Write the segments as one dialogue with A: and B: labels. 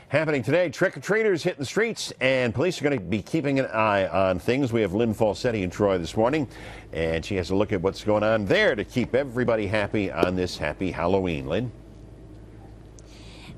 A: Happening today, trick-or-treaters hitting the streets, and police are going to be keeping an eye on things. We have Lynn Falsetti in Troy this morning, and she has a look at what's going on there to keep everybody happy on this happy Halloween. Lynn?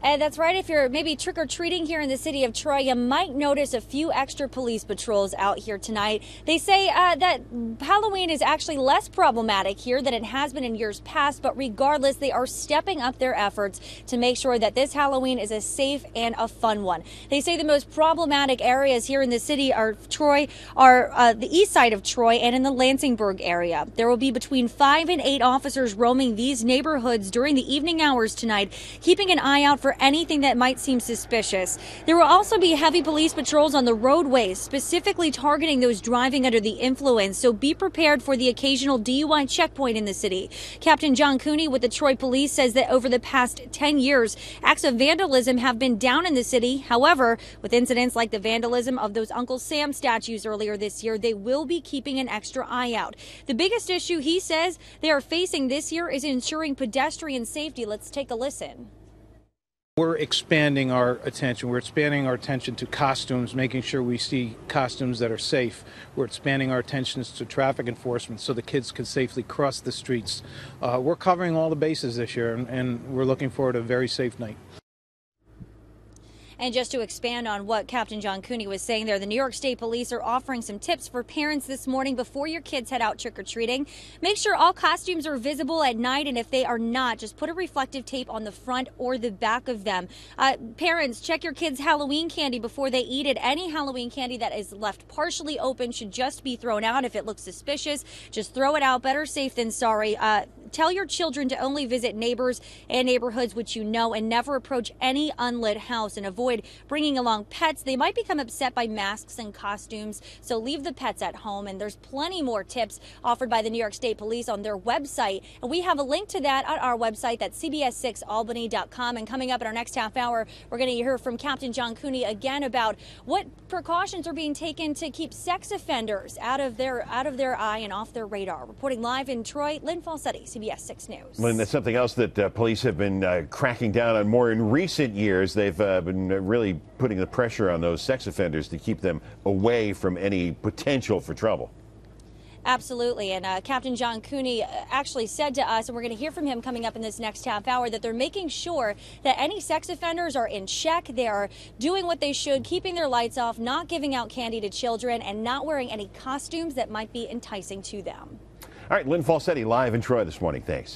B: And that's right. If you're maybe trick-or-treating here in the city of Troy, you might notice a few extra police patrols out here tonight. They say that Halloween is actually less problematic here than it has been in years past, but regardless, they are stepping up their efforts to make sure that this Halloween is a safe and a fun one. They say the most problematic areas here in the city of Troy are the east side of Troy and in the Lansingburgh area. There will be between 5 and 8 officers roaming these neighborhoods during the evening hours tonight, keeping an eye out for anything that might seem suspicious. There will also be heavy police patrols on the roadways, specifically targeting those driving under the influence, so be prepared for the occasional DUI checkpoint in the city. Captain John Cooney with the Troy Police says that over the past 10 years, acts of vandalism have been down in the city. However, with incidents like the vandalism of those Uncle Sam statues earlier this year, they will be keeping an extra eye out. The biggest issue, he says, they are facing this year is ensuring pedestrian safety. Let's take a listen.
C: We're expanding our attention. We're expanding our attention to costumes, making sure we see costumes that are safe. We're expanding our attentions to traffic enforcement so the kids can safely cross the streets. We're covering all the bases this year, and we're looking forward to a very safe night.
B: And just to expand on what Captain John Cooney was saying there, the New York State Police are offering some tips for parents this morning before your kids head out trick-or-treating. Make sure all costumes are visible at night, and if they are not, just put a reflective tape on the front or the back of them. Parents, check your kids' Halloween candy before they eat it. Any Halloween candy that is left partially open should just be thrown out. If it looks suspicious, just throw it out. Better safe than sorry. Tell your children to only visit neighbors and neighborhoods which you know, and never approach any unlit house, and avoid bringing along pets. They might become upset by masks and costumes, so leave the pets at home. And there's plenty more tips offered by the New York State Police on their website, and we have a link to that at our website. That's cbs6albany.com. And coming up in our next half hour, we're going to hear from Captain John Cooney again about what precautions are being taken to keep sex offenders out of their eye and off their radar. Reporting live in Troy, Lynn Falsetti, CBS 6 News.
A: Lynn, that's something else that police have been cracking down on more in recent years. They've been really putting the pressure on those sex offenders to keep them away from any potential for trouble.
B: Absolutely. And Captain John Cooney actually said to us, and we're going to hear from him coming up in this next half hour, that they're making sure that any sex offenders are in check. They are doing what they should, keeping their lights off, not giving out candy to children, and not wearing any costumes that might be enticing to them.
A: All right, Lynn Falsetti live in Troy this morning. Thanks.